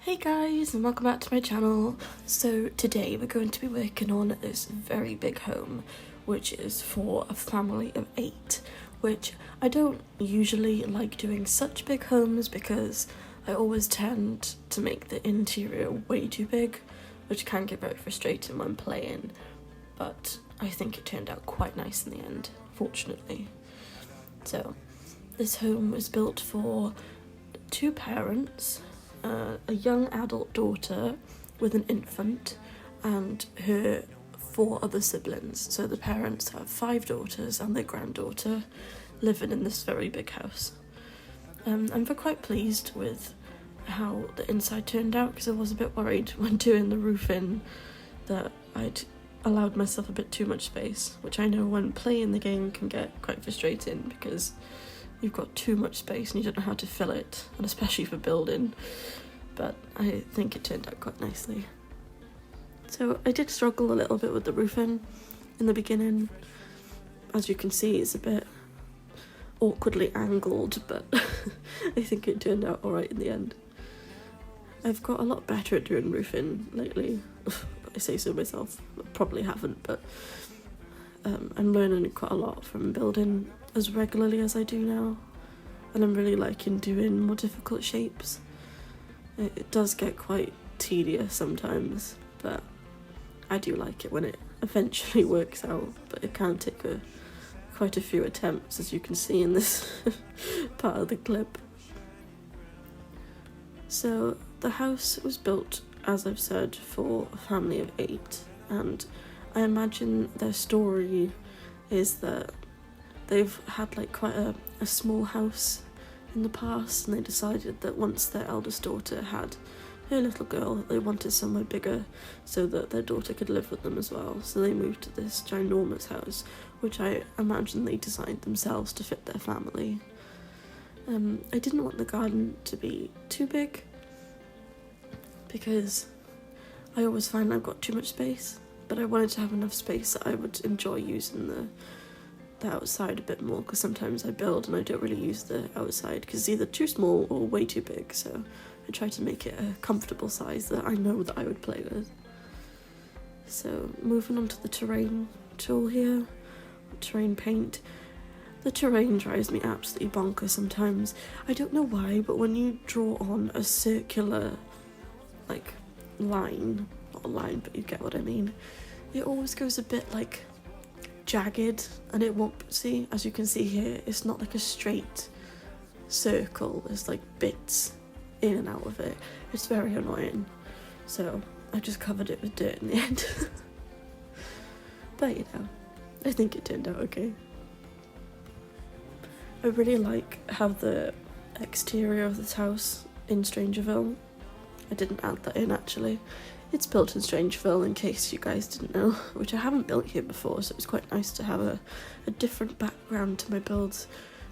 Hey guys, and welcome back to my channel. So today we're going to be working on this very big home, which is for a family of 8, which I don't usually like doing such big homes because I always tend to make the interior way too big, which can get very frustrating when playing, but I think it turned out quite nice in the end, fortunately. So this home was built for 2 parents, a young adult daughter with an infant, and her 4 other siblings. So the parents have 5 daughters and their granddaughter living in this very big house. I'm quite pleased with how the inside turned out because I was a bit worried when doing the roofing that I'd allowed myself a bit too much space, which I know when playing the game can get quite frustrating because you've got too much space and you don't know how to fill it, and especially for building, but I think it turned out quite nicely. So I did struggle a little bit with the roofing in the beginning. As you can see, it's a bit awkwardly angled, but I think it turned out alright in the end. I've got a lot better at doing roofing lately. I say so myself, I probably haven't, but I'm learning quite a lot from building as regularly as I do now, and I'm really liking doing more difficult shapes. It does get quite tedious sometimes, but I do like it when it eventually works out, but it can take quite a few attempts, as you can see in this part of the clip. So the house was built, as I've said, for a family of 8, and I imagine their story is that they've had like quite a small house in the past, and they decided that once their eldest daughter had her little girl, they wanted somewhere bigger so that their daughter could live with them as well. So they moved to this ginormous house, which I imagine they designed themselves to fit their family. I didn't want the garden to be too big because I always find I've got too much space, but I wanted to have enough space that I would enjoy using the outside a bit more, because sometimes I build and I don't really use the outside because it's either too small or way too big, so I try to make it a comfortable size that I know that I would play with. So moving on to the terrain tool here, terrain paint. The terrain drives me absolutely bonkers sometimes. I don't know why, but when you draw on a circular like line, not a line, but you get what I mean, it always goes a bit like jagged, and it won't, see, as you can see here, it's not like a straight circle, there's like bits in and out of it. It's very annoying, so I just covered it with dirt in the end. But you know, I think it turned out okay. I really like how the exterior of this house in Strangerville, I didn't add that in actually. It's built in Strangeville, in case you guys didn't know, which I haven't built here before, so it's quite nice to have a different background to my builds.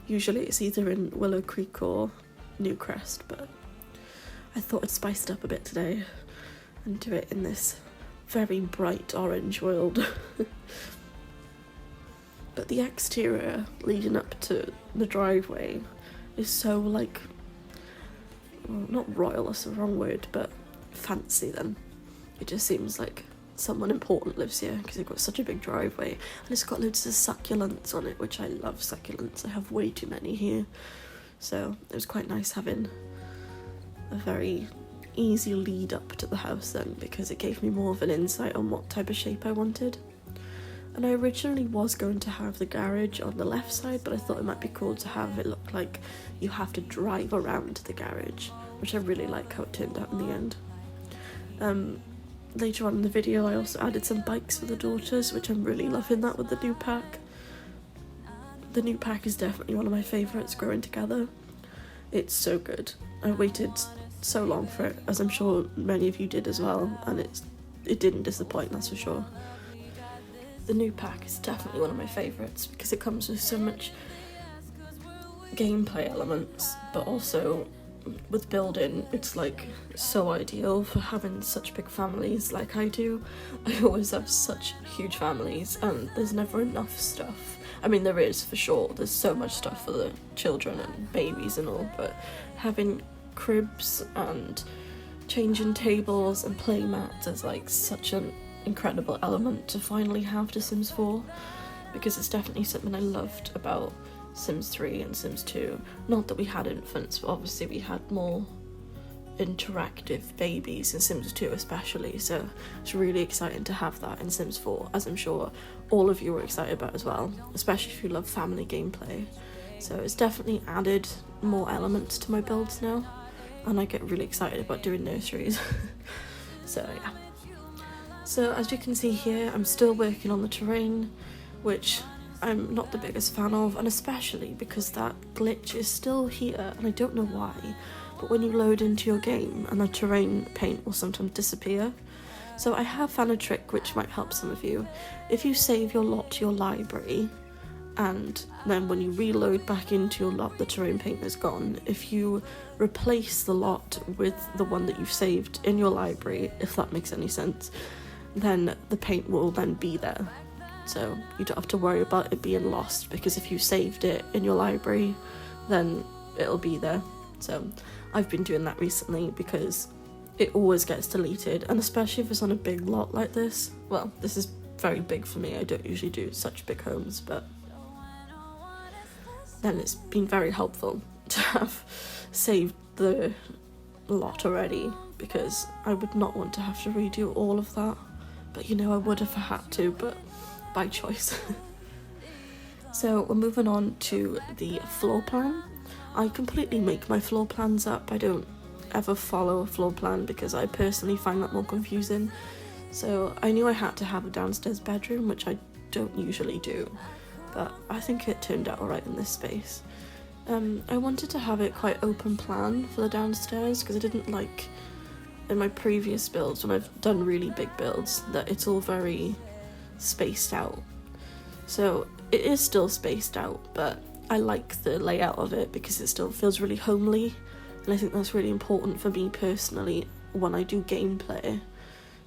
Usually it's either in Willow Creek or Newcrest, but I thought I'd spice it up a bit today and do it in this very bright orange world. But the exterior leading up to the driveway is so like, well, not royal, that's the wrong word, but fancy then. It just seems like someone important lives here because they've got such a big driveway, and it's got loads of succulents on it, which I love succulents. I have way too many here, so it was quite nice having a very easy lead up to the house then, because it gave me more of an insight on what type of shape I wanted. And I originally was going to have the garage on the left side, but I thought it might be cool to have it look like you have to drive around the garage, which I really like how it turned out in the end. Later on in the video I also added some bikes for the daughters, which I'm really loving that with the new pack. The new pack is definitely one of my favourites growing together. It's so good. I waited so long for it, as I'm sure many of you did as well, and it didn't disappoint, that's for sure. The new pack is definitely one of my favourites because it comes with so much gameplay elements, but also with building, it's like so ideal for having such big families like I do. I always have such huge families and there's never enough stuff. I mean, there is for sure, there's so much stuff for the children and babies and all, but having cribs and changing tables and playing mats is like such an incredible element to finally have to Sims 4, because it's definitely something I loved about Sims 3 and Sims 2. Not that we had infants, but obviously we had more interactive babies in Sims 2 especially, so it's really exciting to have that in Sims 4, as I'm sure all of you were excited about as well, especially if you love family gameplay. So it's definitely added more elements to my builds now, and I get really excited about doing nurseries. So yeah. So as you can see here, I'm still working on the terrain, which I'm not the biggest fan of, and especially because that glitch is still here and I don't know why, but when you load into your game and the terrain paint will sometimes disappear. So I have found a trick which might help some of you. If you save your lot to your library, and then when you reload back into your lot the terrain paint is gone, if you replace the lot with the one that you've saved in your library, if that makes any sense, then the paint will then be there. So you don't have to worry about it being lost, because if you saved it in your library, then it'll be there. So I've been doing that recently because it always gets deleted, and especially if it's on a big lot like this. Well, this is very big for me, I don't usually do such big homes, but then it's been very helpful to have saved the lot already, because I would not want to have to redo all of that. But you know, I would if I had to, but by choice. So we're moving on to the floor plan. I completely make my floor plans up. I don't ever follow a floor plan because I personally find that more confusing. So I knew I had to have a downstairs bedroom, which I don't usually do, but I think it turned out alright in this space. I wanted to have it quite open plan for the downstairs, because I didn't like in my previous builds, when I've done really big builds, that it's all very spaced out. So it is still spaced out, but I like the layout of it because it still feels really homely, and I think that's really important for me personally when I do gameplay.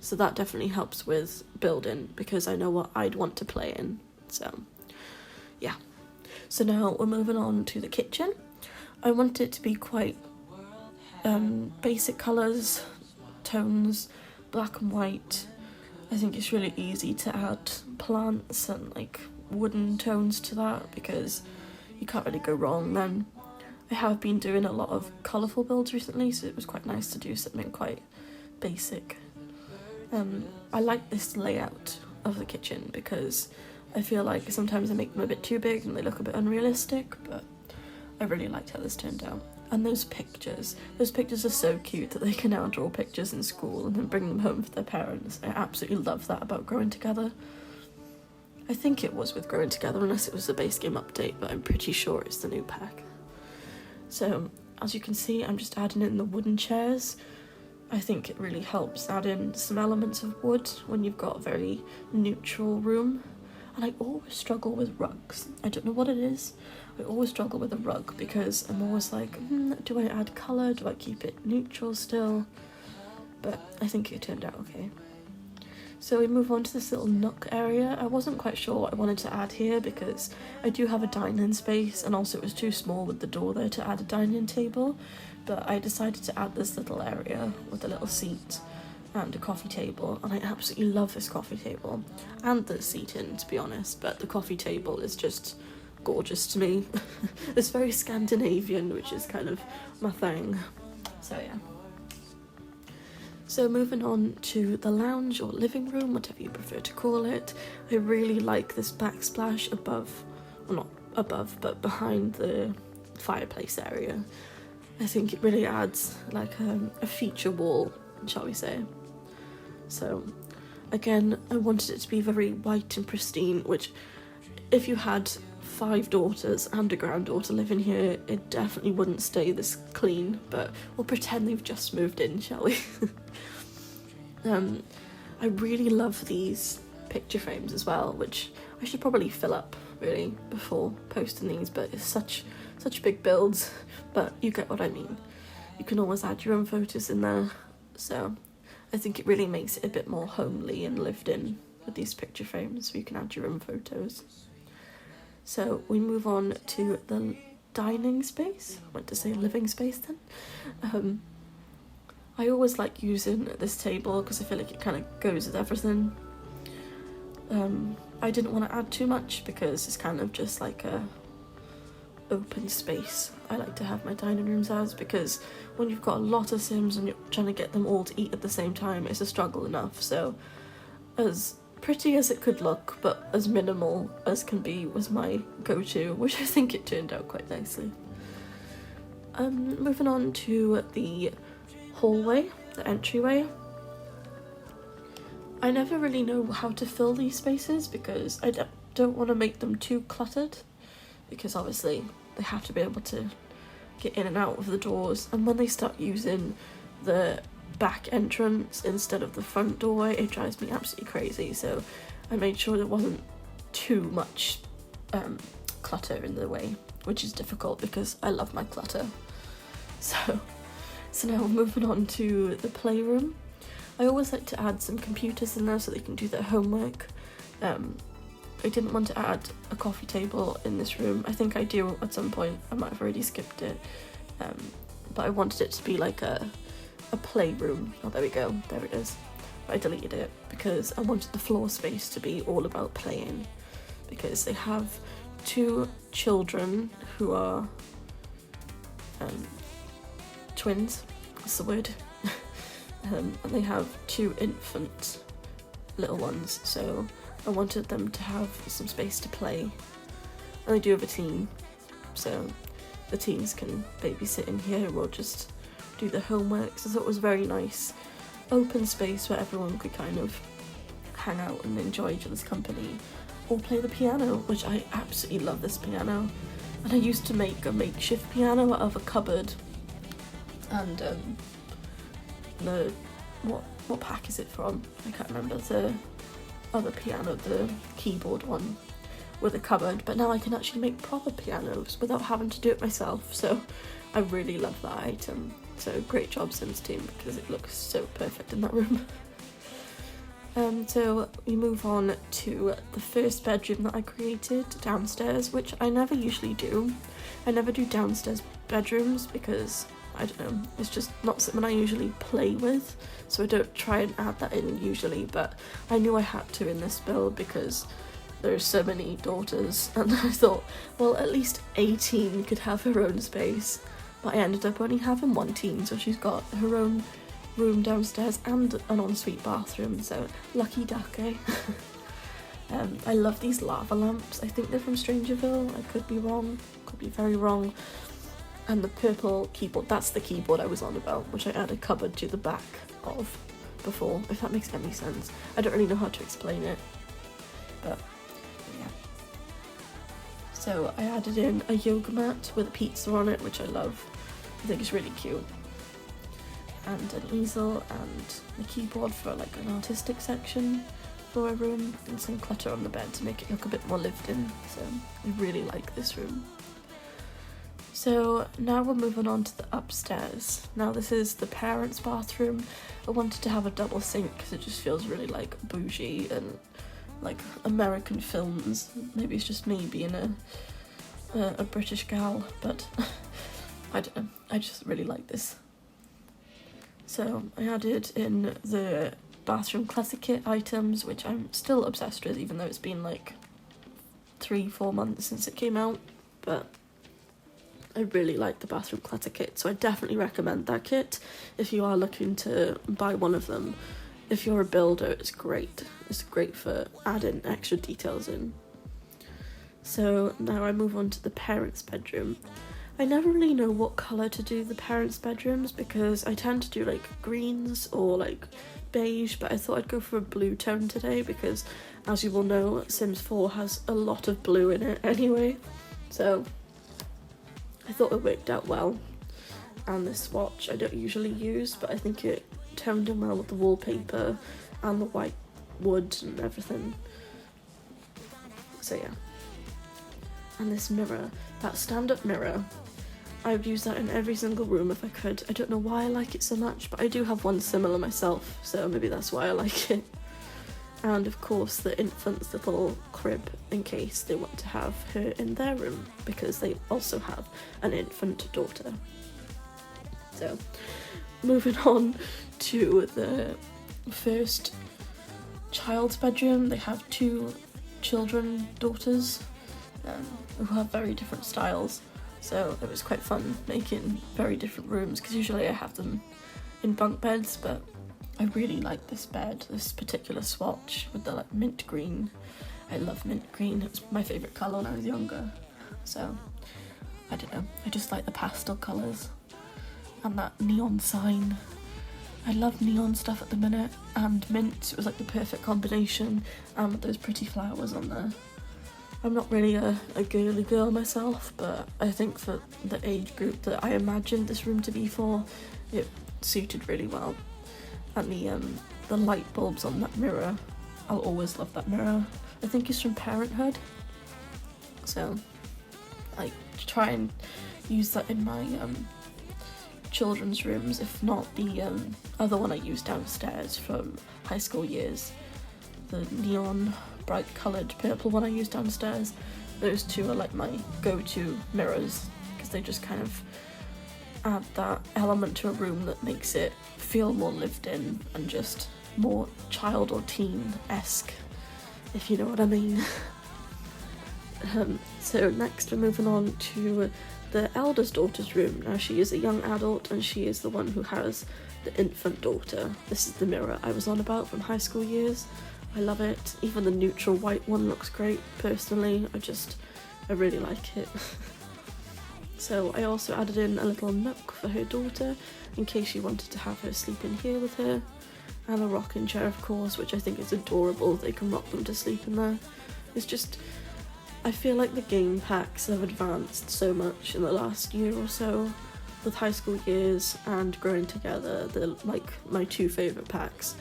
So that definitely helps with building, because I know what I'd want to play in. So yeah. So now we're moving on to the kitchen. I want it to be quite basic colours, tones, black and white. I think it's really easy to add plants and like wooden tones to that, because you can't really go wrong then. I have been doing a lot of colourful builds recently, so it was quite nice to do something quite basic. I like this layout of the kitchen because I feel like sometimes I make them a bit too big and they look a bit unrealistic, but I really liked how this turned out. And those pictures are so cute that they can now draw pictures in school and then bring them home for their parents. I absolutely love that about Growing Together. I think it was with Growing Together, unless it was the base game update, but I'm pretty sure it's the new pack. So as you can see, I'm just adding in the wooden chairs. I think it really helps add in some elements of wood when you've got a very neutral room. And I always struggle with rugs. I don't know what it is. I always struggle with a rug because I'm always like, do I add colour? Do I keep it neutral still? But I think it turned out okay. So we move on to this little nook area. I wasn't quite sure what I wanted to add here because I do have a dining space, and also it was too small with the door there to add a dining table. But I decided to add this little area with a little seat and a coffee table, and I absolutely love this coffee table and the seating, to be honest, but the coffee table is just gorgeous to me. It's very Scandinavian, which is kind of my thing. So yeah. So moving on to the lounge or living room, whatever you prefer to call it. I really like this backsplash above, well not above, but behind the fireplace area. I think it really adds like a feature wall, shall we say. So again, I wanted it to be very white and pristine, which if you had 5 daughters and a granddaughter living here, it definitely wouldn't stay this clean, but we'll pretend they've just moved in, shall we? I really love these picture frames as well, which I should probably fill up really before posting these, but it's such big builds, but you get what I mean. You can always add your own photos in there, so I think it really makes it a bit more homely and lived in with these picture frames, so you can add your own photos. So we move on to the dining space. I went to say living space then. I always like using this table because I feel like it kind of goes with everything. I didn't want to add too much because it's kind of just like a open space I like to have my dining rooms as, because when you've got a lot of Sims and you're trying to get them all to eat at the same time, it's a struggle enough. So as pretty as it could look, but as minimal as can be, was my go-to, which I think it turned out quite nicely. Moving on to the hallway, the entryway. I never really know how to fill these spaces because I don't want to make them too cluttered, because obviously they have to be able to get in and out of the doors, and when they start using the back entrance instead of the front doorway, it drives me absolutely crazy. So I made sure there wasn't too much clutter in the way, which is difficult because I love my clutter. So now moving on to the playroom. I always like to add some computers in there so they can do their homework. I didn't want to add a coffee table in this room. I think I do at some point, I might have already skipped it, but I wanted it to be like a playroom. Oh, there we go, there it is. But I deleted it because I wanted the floor space to be all about playing, because they have 2 children who are twins, that's the word, and they have 2 infant little ones, so I wanted them to have some space to play. And I do have a teen, so the teens can babysit in here or just do their homework. So I thought it was very nice, open space where everyone could kind of hang out and enjoy each other's company, or play the piano, which I absolutely love this piano. And I used to make a makeshift piano out of a cupboard, and what pack is it from? I can't remember. The other piano, the keyboard one with a cupboard, but now I can actually make proper pianos without having to do it myself, so I really love that item. So great job, Sims team, because it looks so perfect in that room. So we move on to the first bedroom that I created downstairs, which I never usually do. I never do downstairs bedrooms because, I don't know, it's just not something I usually play with, so I don't try and add that in usually, but I knew I had to in this build because there are so many daughters, and I thought, well, at least 18 could have her own space, but I ended up only having 1 teen, so she's got her own room downstairs and an ensuite bathroom, so lucky duck, eh? I love these lava lamps. I think they're from Strangerville, I could be wrong, could be very wrong. And the purple keyboard, that's the keyboard I was on about, which I added a cupboard to the back of before, if that makes any sense. I don't really know how to explain it, but yeah. So I added in a yoga mat with a pizza on it, which I love. I think it's really cute. And an easel and a keyboard for like an artistic section for a room, and some clutter on the bed to make it look a bit more lived in. So I really like this room. So now we're moving on to the upstairs. Now this is the parents' bathroom. I wanted to have a double sink because it just feels really like bougie and like American films. Maybe it's just me being a British gal, but I don't know, I just really like this. So I added in the bathroom classic kit items, which I'm still obsessed with, even though it's been like 3-4 months since it came out, but I really like the bathroom clutter kit, so I definitely recommend that kit if you are looking to buy one of them. If you're a builder, it's great. It's great for adding extra details in. So now I move on to the parents' bedroom. I never really know what colour to do the parents' bedrooms because I tend to do like greens or like beige, but I thought I'd go for a blue tone today because, as you will know, Sims 4 has a lot of blue in it anyway, so I thought it worked out well. And this swatch I don't usually use, but I think it toned in well with the wallpaper and the white wood and everything. So yeah. And this mirror, that stand-up mirror, I would use that in every single room if I could. I don't know why I like it so much, but I do have one similar myself, so maybe that's why I like it. And of course the infant's little crib in case they want to have her in their room, because they also have an infant daughter. So moving on to the first child's bedroom. They have two daughters, who have very different styles, so it was quite fun making very different rooms, because usually I have them in bunk beds, but I really like this bed, this particular swatch with the like mint green. I love mint green, it was my favourite colour when I was younger, so I don't know, I just like the pastel colours and that neon sign. I love neon stuff at the minute, and mint, it was like the perfect combination, and with those pretty flowers on there. I'm not really a girly girl myself, but I think for the age group that I imagined this room to be for, it suited really well. And the light bulbs on that mirror, I'll always love that mirror. I think it's from Parenthood, so I try and use that in my children's rooms, if not the other one I used downstairs from high school years, the neon bright coloured purple one I used downstairs. Those two are like my go-to mirrors, because they just kind of add that element to a room that makes it feel more lived in and just more child or teen-esque, if you know what I mean. So next we're moving on to the eldest daughter's room. Now she is a young adult and she is the one who has the infant daughter. This is the mirror I was on about from high school years. I love it. Even the neutral white one looks great personally. I really like it. So I also added in a little nook for her daughter in case she wanted to have her sleep in here with her, and a rocking chair of course, which I think is adorable. They can rock them to sleep in there. It's just, I feel like the game packs have advanced so much in the last year or so with high school years and Growing Together. They're like my two favourite packs.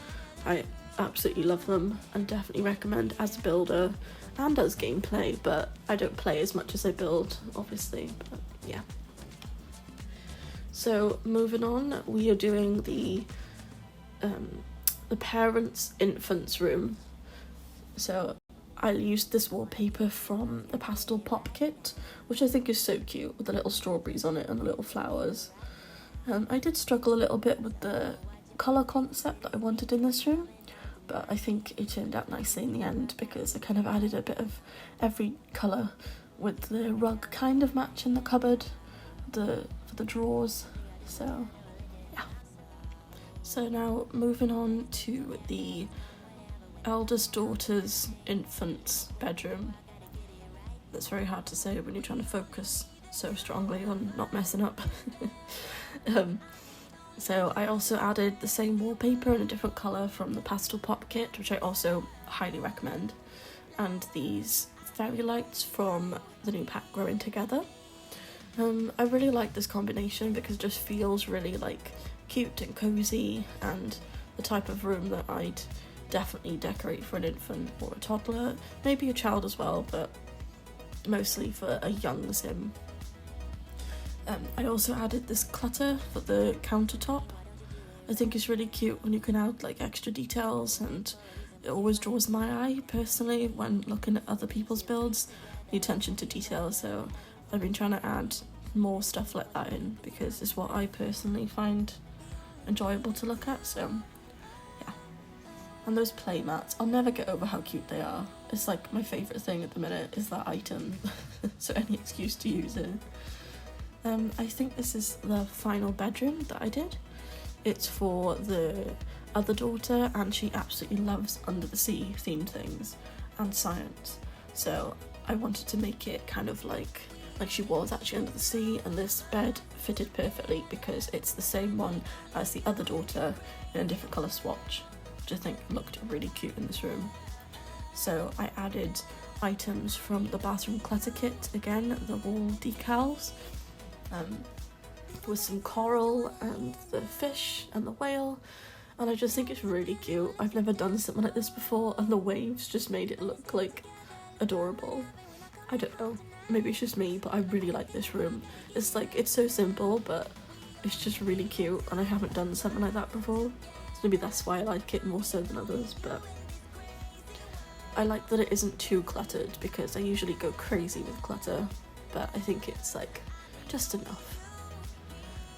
I absolutely love them and definitely recommend as a builder and as gameplay, but I don't play as much as I build, obviously, but yeah. So moving on, we are doing the parents' infants room. So I used this wallpaper from the pastel pop kit, which I think is so cute with the little strawberries on it and the little flowers. I did struggle a little bit with the colour concept that I wanted in this room, but I think it turned out nicely in the end because I kind of added a bit of every colour, with the rug kind of matching the cupboard for the drawers, so yeah. So now moving on to the eldest daughter's infant's bedroom. That's very hard to say when you're trying to focus so strongly on not messing up. So I also added the same wallpaper in a different colour from the pastel pop kit, which I also highly recommend, and these fairy lights from the new pack Growing Together. I really like this combination because it just feels really like cute and cosy, and the type of room that I'd definitely decorate for an infant or a toddler, maybe a child as well, but mostly for a young sim. I also added this clutter for the countertop. I think it's really cute when you can add like extra details, and it always draws my eye personally when looking at other people's builds, the attention to detail, so I've been trying to add more stuff like that in because it's what I personally find enjoyable to look at, so yeah. And those play mats, I'll never get over how cute they are. It's like my favourite thing at the minute is that item, so any excuse to use it. I think this is the final bedroom that I did. It's for the other daughter, and she absolutely loves under the sea themed things and science, so I wanted to make it kind of like she was actually under the sea, and this bed fitted perfectly because it's the same one as the other daughter in a different colour swatch, which I think looked really cute in this room. So I added items from the bathroom clutter kit, again the wall decals, with some coral and the fish and the whale, and I just think it's really cute. I've never done something like this before, and the waves just made it look like adorable. I don't know, maybe it's just me, but I really like this room. It's like, it's so simple, but it's just really cute, and I haven't done something like that before, so maybe that's why I like it more so than others. But I like that it isn't too cluttered because I usually go crazy with clutter, but I think it's like just enough.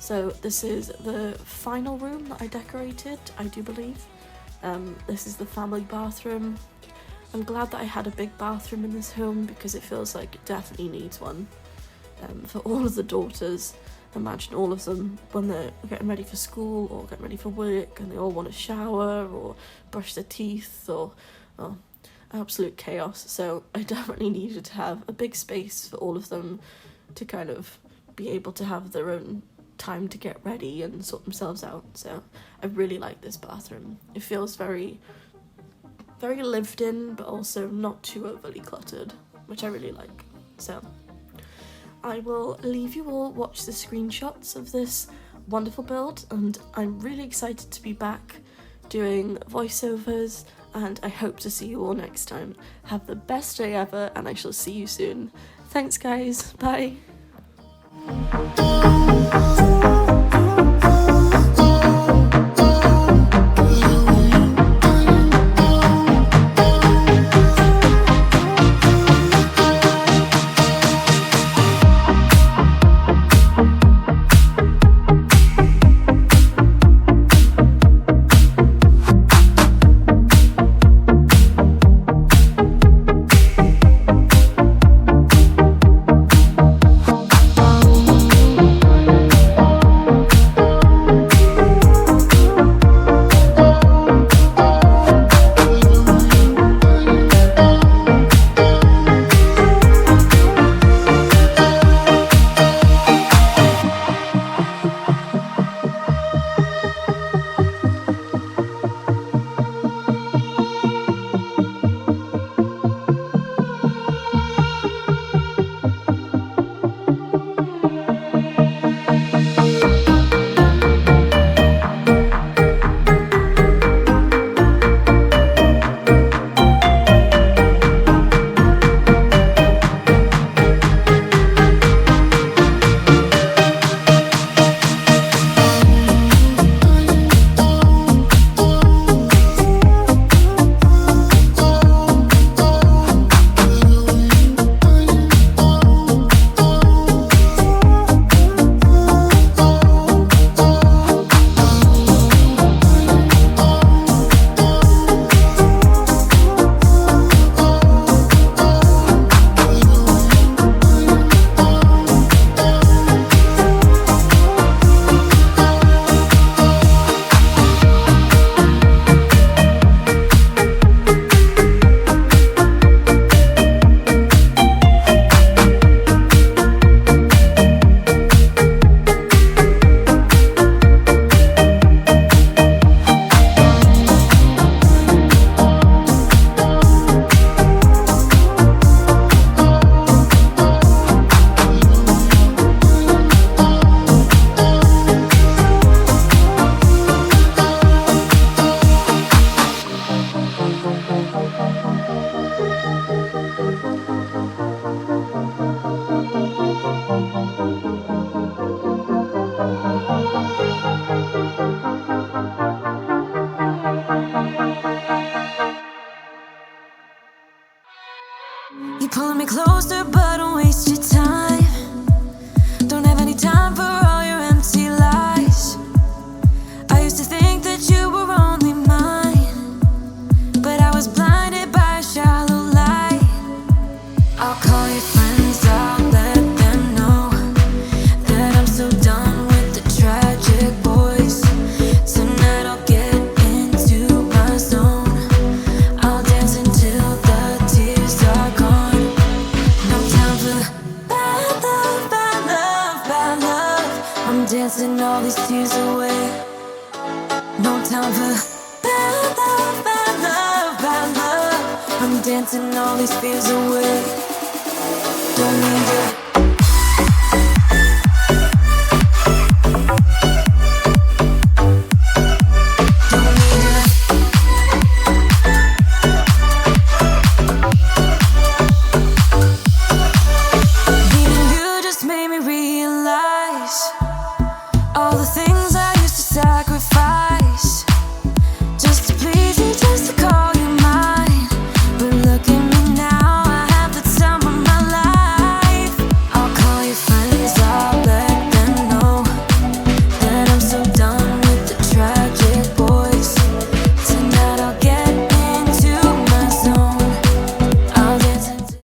So this is the final room that I decorated, I do believe. This is the family bathroom. I'm glad that I had a big bathroom in this home because it feels like it definitely needs one. For all of the daughters, imagine all of them when they're getting ready for school or getting ready for work and they all want to shower or brush their teeth or absolute chaos. So I definitely needed to have a big space for all of them to kind of be able to have their own time to get ready and sort themselves out. So I really like this bathroom. It feels very lived in, but also not too overly cluttered, which I really like. So I will leave you all watch the screenshots of this wonderful build, and I'm really excited to be back doing voiceovers, and I hope to see you all next time. Have the best day ever, and I shall see you soon. Thanks guys, bye. You're pulling me closer, but don't waste your time. Don't have any time for all your empty lies. I used to think that you were only mine, but I was blinded by a shallow light. I'll call your friends, I'll let them know that I'm so done with the tragic boys. Tonight I'll get into my zone. I'll dance until the tears are gone. No time for bad love, bad love, bad love. I'm dancing all these tears away. No time for bad love, bad love, bad love. I'm dancing all these fears away. Don't need you.